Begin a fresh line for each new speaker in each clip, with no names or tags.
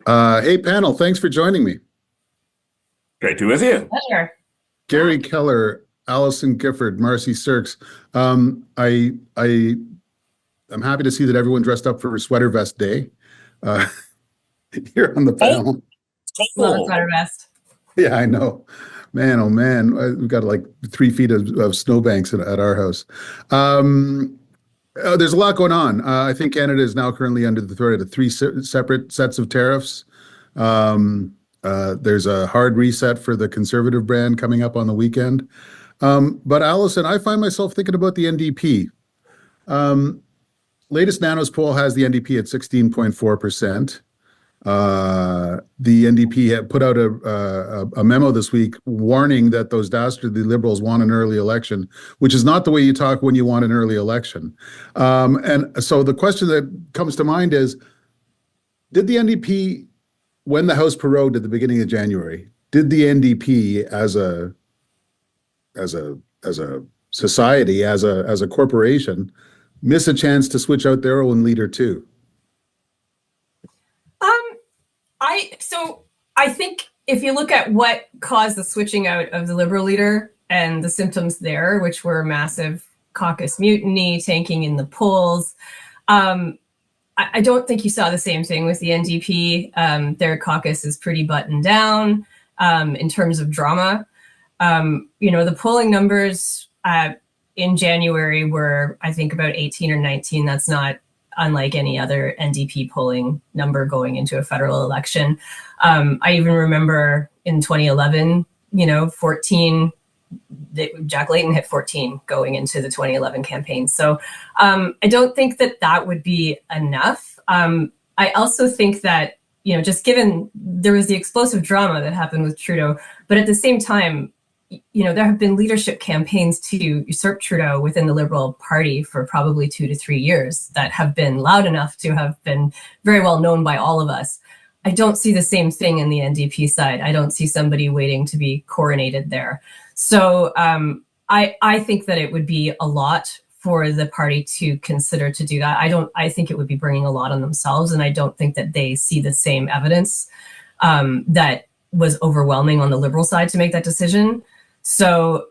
Hey, panel, thanks for joining me.
Great to be with you.
Pleasure.
Garry Keller, Allison Gifford, Marci Surkes. Um, I, I, I'm happy to see that everyone dressed up for Sweater Vest Day uh, here on the
Oh,
panel.
Love a
cold.
sweater vest.
Yeah, I know. Man, oh man, we've got like 3 feet of snowbanks at our house. Um, there's a lot going on. I think Canada is now currently under the threat of three separate sets of tariffs. Um, there's a hard reset for the conservative brand coming up on the weekend. But Allison, I find myself thinking about the NDP. Um, Latest Nanos poll has the NDP at 16.4%. The NDP had put out a memo this week warning that those dastardly liberals want an early election, which is not the way you talk when you want an early election. And so the question that comes to mind is, did the NDP, when the House prorogued at the beginning of January, did the NDP as a society, as a corporation, miss a chance to switch out their own leader too?
Um, I think if you look at what caused the switching out of the Liberal leader and the symptoms there, which were massive caucus mutiny, tanking in the polls, um, I don't think you saw the same thing with the NDP. Their caucus is pretty buttoned down in terms of drama. The polling numbers in January were, I think, about 18 or 19. That's not unlike any other NDP polling number going into a federal election. I even remember in 2011, 14, Jack Layton hit 14 going into the 2011 campaign. So I don't think that would be enough. I also think that, just given there was the explosive drama that happened with Trudeau, but at the same time, there have been leadership campaigns to usurp Trudeau within the Liberal Party for probably 2 to 3 years that have been loud enough to have been very well known by all of us. I don't see the same thing in the NDP side. I don't see somebody waiting to be coronated there. So I think that it would be a lot for the party to consider to do that. I think it would be bringing a lot on themselves, and I don't think that they see the same evidence that was overwhelming on the Liberal side to make that decision. So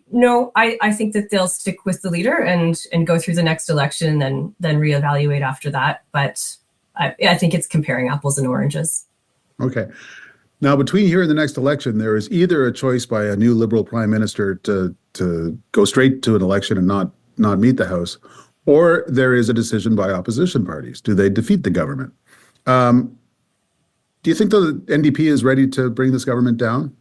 no, I think that they'll stick with the leader and go through the next election and then reevaluate after that. But I think it's comparing apples and oranges.
Okay. Now, between here and the next election, there is either a choice by a new Liberal Prime Minister to go straight to an election and not meet the House, or there is a decision by opposition parties. Do they defeat the government? Um, do you think the NDP is ready to bring this government down?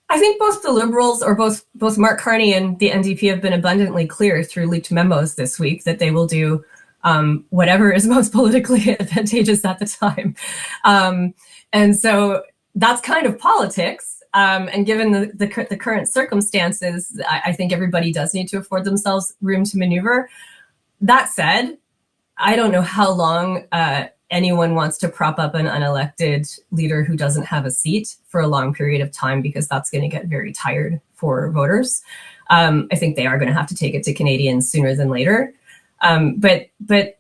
I think both the Liberals, or both Mark Carney and the NDP, have been abundantly clear through leaked memos this week that they will do whatever is most politically advantageous at the time. And so that's kind of politics. And given the current circumstances, I think everybody does need to afford themselves room to maneuver. That said, I don't know how long anyone wants to prop up an unelected leader who doesn't have a seat for a long period of time, because that's going to get very tired for voters. I think they are going to have to take it to Canadians sooner than later. But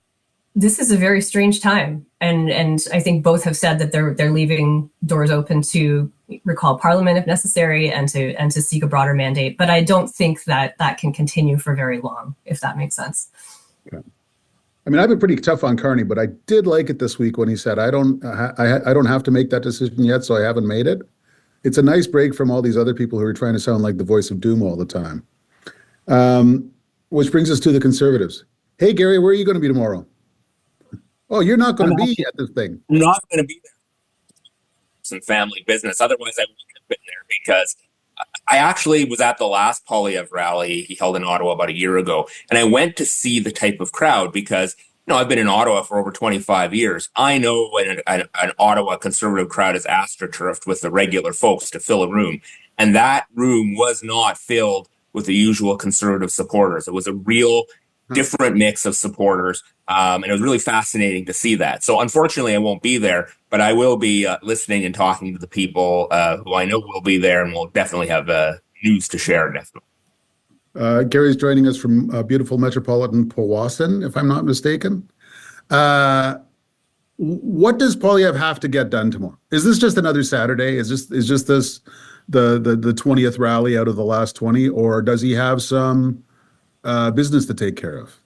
this is a very strange time, and I think both have said that they're leaving doors open to recall Parliament if necessary, and to seek a broader mandate. But I don't think that can continue for very long, if that makes sense.
Okay. I mean, I've been pretty tough on Carney, but I did like it this week when he said, I don't have to make that decision yet, so I haven't made it." It's a nice break from all these other people who are trying to sound like the voice of doom all the time. Which brings us to the Conservatives. Hey, Garry, where are you going to be tomorrow? Oh, you're not going to be at this thing.
I'm not going to be there. Some family business. Otherwise, I wouldn't have been there, because I actually was at the last Poilievre rally he held in Ottawa about a year ago, and I went to see the type of crowd because, I've been in Ottawa for over 25 years. I know when an Ottawa Conservative crowd is astroturfed with the regular folks to fill a room, and that room was not filled with the usual Conservative supporters. It was a real different mix of supporters, and it was really fascinating to see that. So unfortunately, I won't be there, but I will be listening and talking to the people who I know will be there, and we'll definitely have news to share. Definitely.
Gary's joining us from beautiful metropolitan Powassan, if I'm not mistaken. Uh, What does Poilievre have to get done tomorrow? Is this just another Saturday? Is just this the 20th rally out of the last 20, or does he have some business to take care of?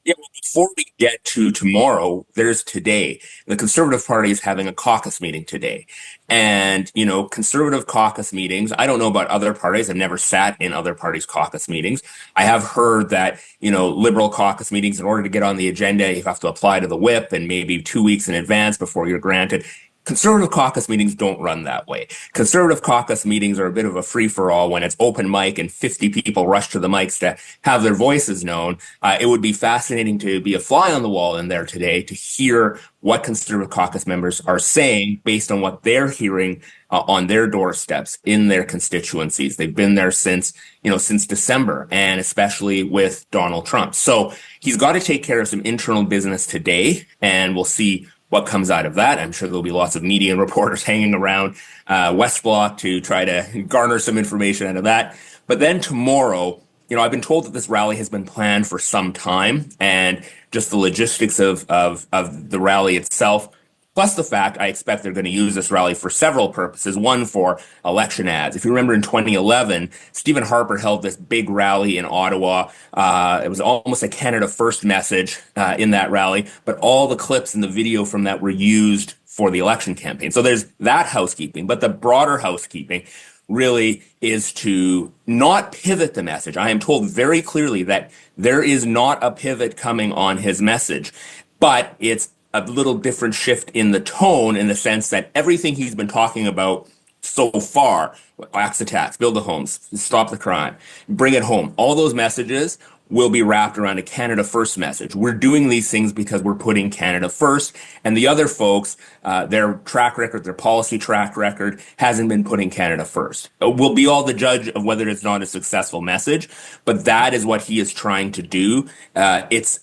Yeah, well, before we get to tomorrow, there's today. The Conservative Party is having a caucus meeting today. And, Conservative caucus meetings, I don't know about other parties. I've never sat in other parties' caucus meetings. I have heard that, Liberal caucus meetings, in order to get on the agenda, you have to apply to the whip and maybe 2 weeks in advance before you're granted. Conservative caucus meetings don't run that way. Conservative caucus meetings are a bit of a free-for-all when it's open mic and 50 people rush to the mics to have their voices known. It would be fascinating to be a fly on the wall in there today to hear what Conservative caucus members are saying based on what they're hearing on their doorsteps in their constituencies. They've been there since December, and especially with Donald Trump. So he's got to take care of some internal business today, and we'll see what comes out of that. I'm sure there'll be lots of media and reporters hanging around West Block to try to garner some information out of that. But then tomorrow, I've been told that this rally has been planned for some time, and just the logistics of the rally itself, plus the fact I expect they're going to use this rally for several purposes. One, for election ads. If you remember in 2011, Stephen Harper held this big rally in Ottawa. It was almost a Canada First message in that rally, but all the clips and the video from that were used for the election campaign. So there's that housekeeping, but the broader housekeeping really is to not pivot the message. I am told very clearly that there is not a pivot coming on his message, but it's a little different shift in the tone, in the sense that everything he's been talking about so far, axe attacks, build the homes, stop the crime, bring it home, all those messages will be wrapped around a Canada First message. We're doing these things because we're putting Canada first, and the other folks, their track record, their policy track record hasn't been putting Canada first. We'll be all the judge of whether it's not a successful message, but that is what he is trying to do. It's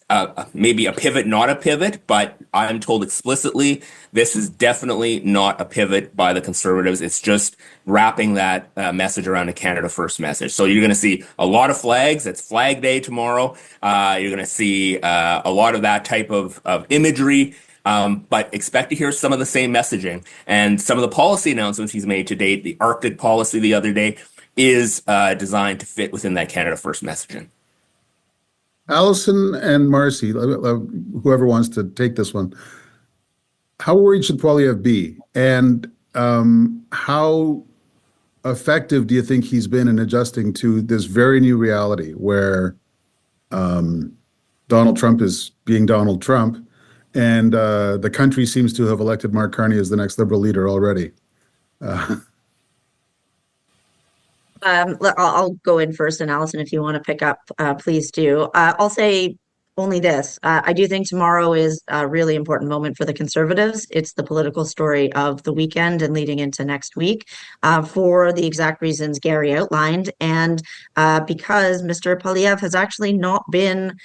maybe a pivot, not a pivot, but I'm told explicitly this is definitely not a pivot by the Conservatives. It's just wrapping that message around a Canada First message. So you're going to see a lot of flags. It's Flag Day tomorrow. You're going to see a lot of that type of imagery, but expect to hear some of the same messaging. And some of the policy announcements he's made to date, the Arctic policy the other day, is designed to fit within that Canada First messaging.
Allison and Marci, whoever wants to take this one, how worried should Poilievre be? And how effective do you think he's been in adjusting to this very new reality where Donald Trump is being Donald Trump, and the country seems to have elected Mark Carney as the next Liberal leader already?
I'll go in first, and Allison, if you want to pick up, please do. I'll say only this. I do think tomorrow is a really important moment for the Conservatives. It's the political story of the weekend and leading into next week, for the exact reasons Garry outlined, and because Mr. Poilievre has actually not been.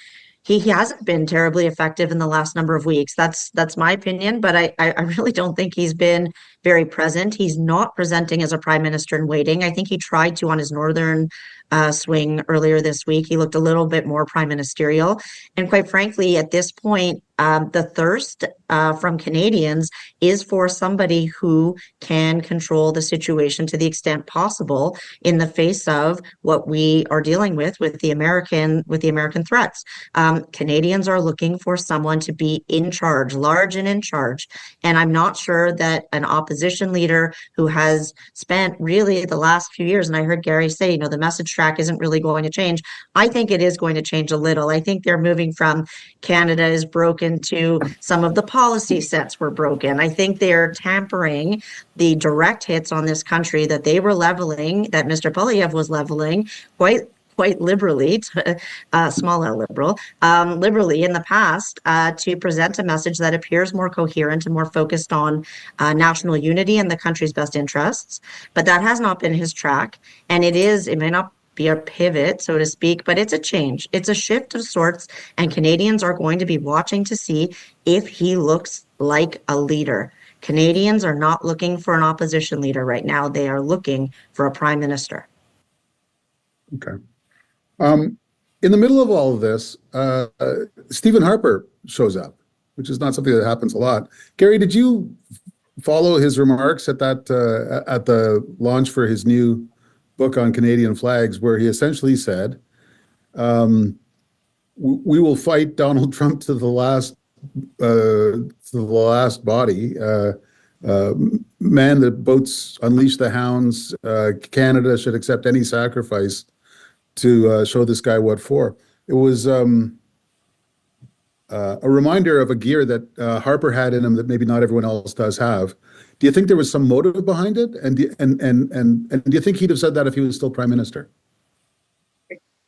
He hasn't been terribly effective in the last number of weeks. That's my opinion, but I really don't think he's been very present. He's not presenting as a prime minister in waiting. I think he tried to on his northern swing earlier this week. He looked a little bit more prime ministerial. And quite frankly, at this point, the thirst from Canadians is for somebody who can control the situation to the extent possible in the face of what we are dealing with the American threats. Canadians are looking for someone to be in charge, large and in charge. And I'm not sure that an opposition leader who has spent really the last few years, and I heard Garry say, the message track isn't really going to change. I think it is going to change a little. I think they're moving from Canada is broken to some of the policy sets were broken. I think they're tampering the direct hits on this country that they were leveling, that Mr. Poilievre was leveling quite liberally, small L liberal, liberally in the past, to present a message that appears more coherent and more focused on national unity and the country's best interests. But that has not been his track. And it may not be a pivot, so to speak, but it's a change. It's a shift of sorts. And Canadians are going to be watching to see if he looks like a leader. Canadians are not looking for an opposition leader right now. They are looking for a prime minister.
Okay. In the middle of all of this, Stephen Harper shows up. which is not something that happens a lot. Garry, did you follow his remarks at that at the launch for his new book on Canadian flags, where he essentially said, "We will fight Donald Trump to the last body. Man the boats, unleash the hounds. Canada should accept any sacrifice to show this guy what for." It was a reminder of a gear that Harper had in him that maybe not everyone else does have. Do you think there was some motive behind it? And do you think he'd have said that if he was still prime minister?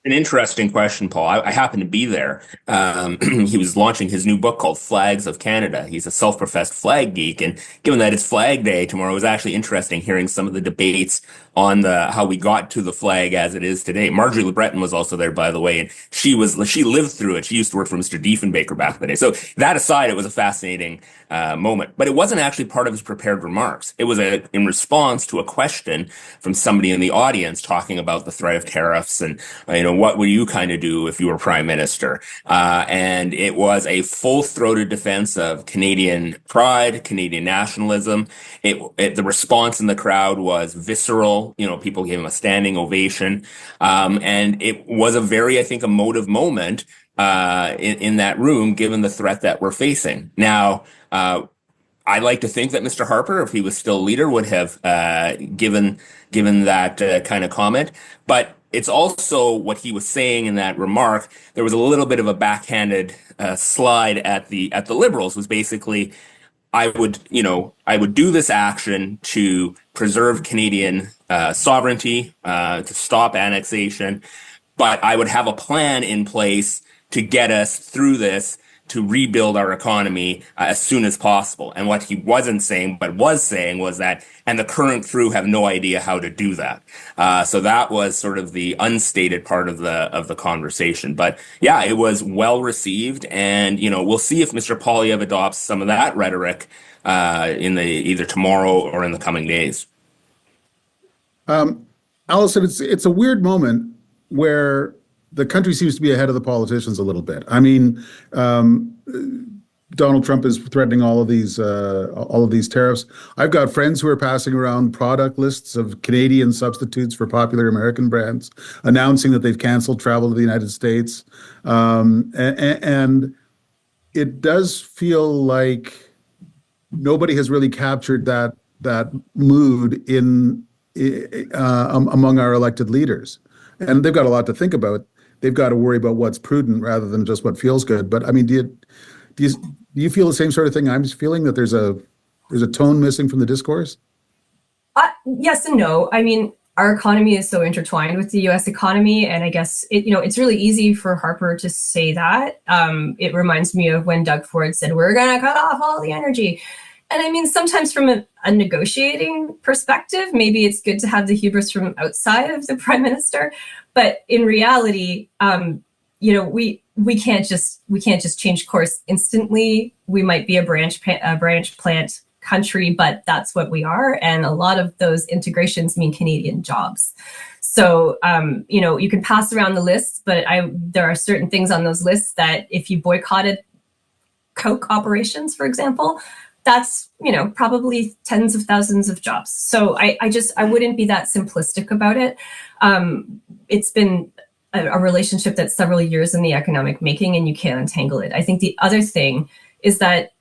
An interesting question, Paul. I happened to be there. He was launching his new book called Flags of Canada. He's a self-professed flag geek. And given that it's Flag Day tomorrow, it was actually interesting hearing some of the debates on how we got to the flag as it is today. Marjorie Le Breton was also there, by the way, and she lived through it. She used to work for Mr. Diefenbaker back in the day. So that aside, it was a fascinating moment. But it wasn't actually part of his prepared remarks. It was in response to a question from somebody in the audience talking about the threat of tariffs and what would you kind of do if you were prime minister? And it was a full-throated defense of Canadian pride, Canadian nationalism. The response in the crowd was visceral. People gave him a standing ovation. And it was a very, I think, emotive moment in that room, given the threat that we're facing. Now, I like to think that Mr. Harper, if he was still leader, would have given that kind of comment. But it's also what he was saying in that remark. There was a little bit of a backhanded slide at the Liberals. Was basically, I would do this action to preserve Canadian sovereignty, to stop annexation, but I would have a plan in place to get us through this, to rebuild our economy as soon as possible. And what he wasn't saying, but was saying, was that, and the current crew have no idea how to do that. So that was sort of the unstated part of the conversation. But yeah, it was well received, and we'll see if Mr. Poilievre adopts some of that rhetoric in either tomorrow or in the coming days.
Allison, it's a weird moment where the country seems to be ahead of the politicians a little bit. I mean, Donald Trump is threatening all of these tariffs. I've got friends who are passing around product lists of Canadian substitutes for popular American brands, announcing that they've canceled travel to the United States. And it does feel like nobody has really captured that mood among our elected leaders. And they've got a lot to think about. They've got to worry about what's prudent rather than just what feels good. But I mean, do you feel the same sort of thing I'm feeling, that there's a tone missing from the discourse?
Yes and no. I mean, our economy is so intertwined with the U.S. economy, and I guess it's really easy for Harper to say that. It reminds me of when Doug Ford said, "We're going to cut off all the energy." And I mean, sometimes from a negotiating perspective, maybe it's good to have the hubris from outside of the prime minister. But in reality, we can't just change course instantly. We might be a branch plant country, but that's what we are. And a lot of those integrations mean Canadian jobs. So, you can pass around the lists, but there are certain things on those lists that if you boycotted Coke operations, for example, that's, probably tens of thousands of jobs. So I wouldn't be that simplistic about it. It's been a relationship that's several years in the economic making, and you can't untangle it. I think the other thing is that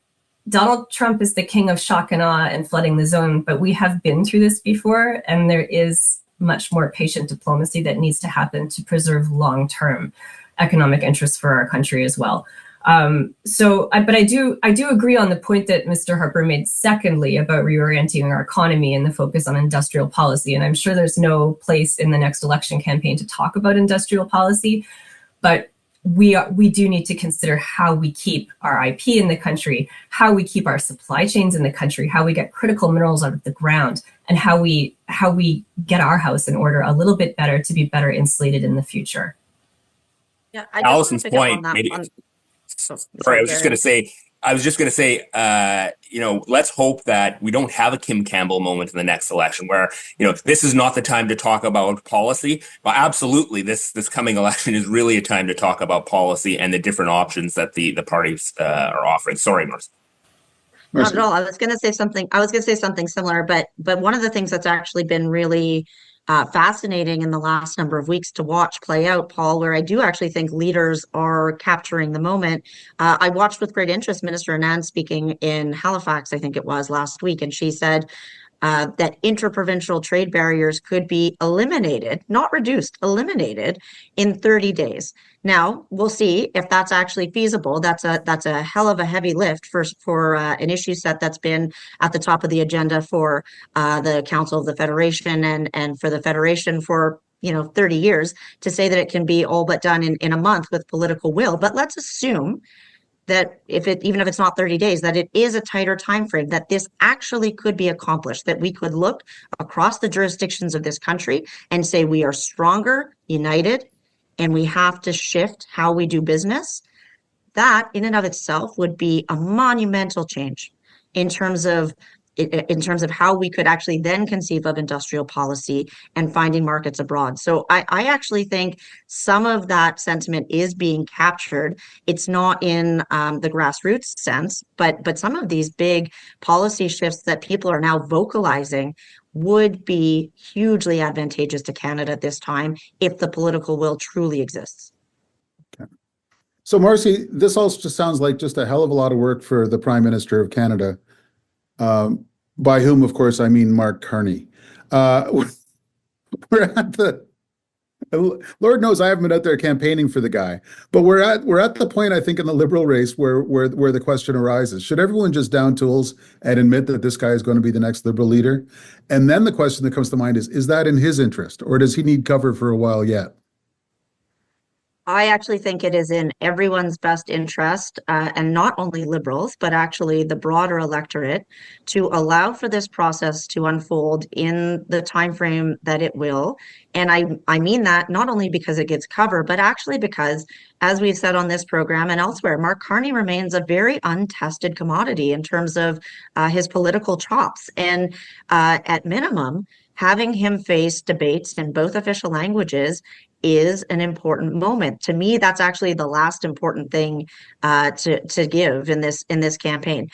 Donald Trump is the king of shock and awe and flooding the zone, but we have been through this before, and there is much more patient diplomacy that needs to happen to preserve long-term economic interests for our country as well. But I do agree on the point that Mr. Harper made secondly about reorienting our economy and the focus on industrial policy. And I'm sure there's no place in the next election campaign to talk about industrial policy, but we do need to consider how we keep our IP in the country, how we keep our supply chains in the country, how we get critical minerals out of the ground, and how we get our house in order a little bit better to be better insulated in the future.
Yeah,
Allison's point, maybe. Sorry, I was just going to say, I was just going to say, let's hope that we don't have a Kim Campbell moment in the next election where, this is not the time to talk about policy. But absolutely, this coming election is really a time to talk about policy and the different options that the parties are offering. Sorry, Marci.
Not at all. I was going to say something. I was going to say something similar, but one of the things that's actually been really fascinating in the last number of weeks to watch play out, Paul, where I do actually think leaders are capturing the moment. I watched with great interest Minister Anand speaking in Halifax, I think it was last week, and she said that interprovincial trade barriers could be eliminated, not reduced, eliminated in 30 days. Now, we'll see if that's actually feasible. That's a hell of a heavy lift for an issue set that's been at the top of the agenda for the Council of the Federation and for the Federation for 30 years, to say that it can be all but done in a month with political will. But let's assume that even if it's not 30 days, that it is a tighter time frame, that this actually could be accomplished, that we could look across the jurisdictions of this country and say we are stronger, united, and we have to shift how we do business. That in and of itself would be a monumental change in terms of how we could actually then conceive of industrial policy and finding markets abroad. So I actually think some of that sentiment is being captured. It's not in the grassroots sense, but some of these big policy shifts that people are now vocalizing would be hugely advantageous to Canada at this time if the political will truly exists.
Okay. So, Marci, this also just sounds like just a hell of a lot of work for the Prime Minister of Canada. By whom, of course, I mean Mark Carney. We're at the Lord knows I haven't been out there campaigning for the guy, but we're at the point, I think, in the Liberal race where the question arises: should everyone just down tools and admit that this guy is going to be the next Liberal leader? And then the question that comes to mind is that in his interest, or does he need cover for a while yet?
I actually think it is in everyone's best interest, and not only Liberals, but actually the broader electorate, to allow for this process to unfold in the time frame that it will. And I mean that not only because it gets cover, but actually because, as we've said on this program and elsewhere, Mark Carney remains a very untested commodity in terms of his political chops. And at minimum, having him face debates in both official languages is an important moment. To me, that's actually the last important thing to give in this campaign.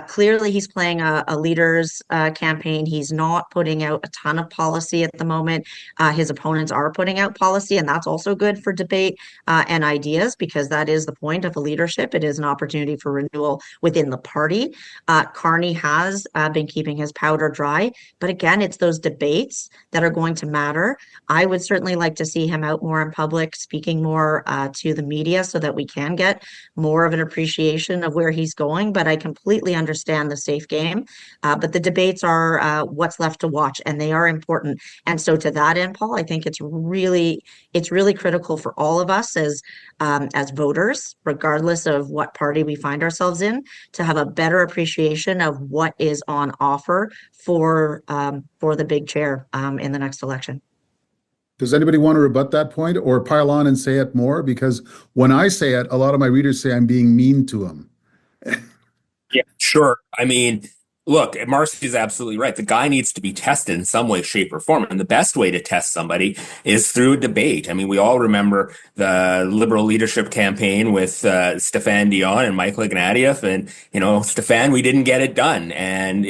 Clearly, he's playing a leader's campaign. He's not putting out a ton of policy at the moment. His opponents are putting out policy, and that's also good for debate and ideas, because that is the point of a leadership. It is an opportunity for renewal within the party. Carney has been keeping his powder dry, but again, it's those debates that are going to matter. I would certainly like to see him out more in public, speaking more to the media, so that we can get more of an appreciation of where he's going. But I completely understand the safe game. But the debates are what's left to watch, and they are important. And so to that end, Paul, I think it's really critical for all of us as voters, regardless of what party we find ourselves in, to have a better appreciation of what is on offer for the big chair in the next election.
Does anybody want to rebut that point or pile on and say it more? Because when I say it, a lot of my readers say I'm being mean to them.
Yeah, sure. I mean, look, Marci is absolutely right. The guy needs to be tested in some way, shape, or form. And the best way to test somebody is through a debate. I mean, we all remember the Liberal leadership campaign with Stéphane Dion and Michael Ignatieff. And, Stéphane, we didn't get it done. And,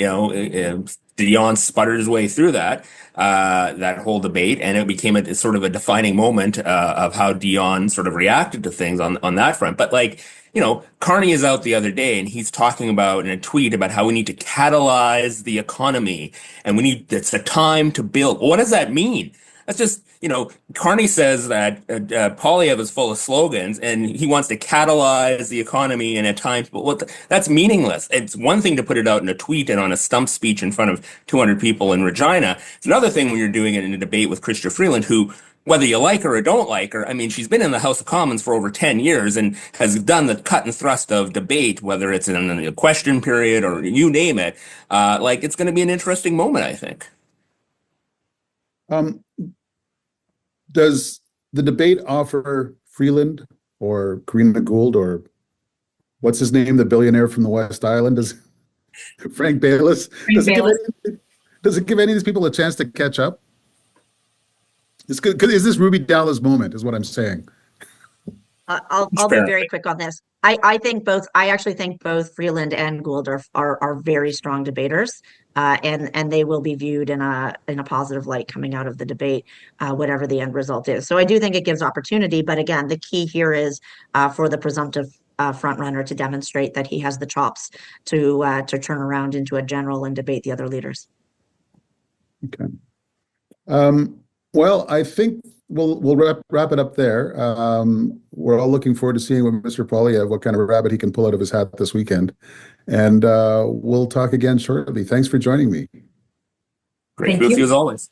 Dion sputtered his way through that whole debate, and it became a sort of a defining moment of how Dion sort of reacted to things on that front. But Carney is out the other day, and he's talking about in a tweet about how we need to catalyze the economy, and it's a time to build. What does that mean? That's just, Carney says that Poilievre is full of slogans and he wants to catalyze the economy in a time. But that's meaningless. It's one thing to put it out in a tweet and on a stump speech in front of 200 people in Regina. It's another thing when you're doing it in a debate with Chrystia Freeland, who, whether you like her or don't like her, I mean, she's been in the House of Commons for over 10 years and has done the cut and thrust of debate, whether it's in a question period or you name it. It's going to be an interesting moment, I think.
Does the debate offer Freeland or Karina Gould or what's his name, the billionaire from the West Island, does Frank Bayless? Does it give any of these people a chance to catch up? It's good. Is this Ruby Dalla's moment? Is what I'm saying.
I'll be very quick on this. I actually think both Freeland and Gould are very strong debaters, and they will be viewed in a positive light coming out of the debate, whatever the end result is. So I do think it gives opportunity, but again, the key here is for the presumptive front runner to demonstrate that he has the chops to turn around into a general and debate the other leaders.
Okay. Well, I think we'll wrap it up there. We're all looking forward to seeing what Mr. Poilievre, what kind of rabbit he can pull out of his hat this weekend. And we'll talk again shortly. Thanks for joining me.
Great to be with you as always.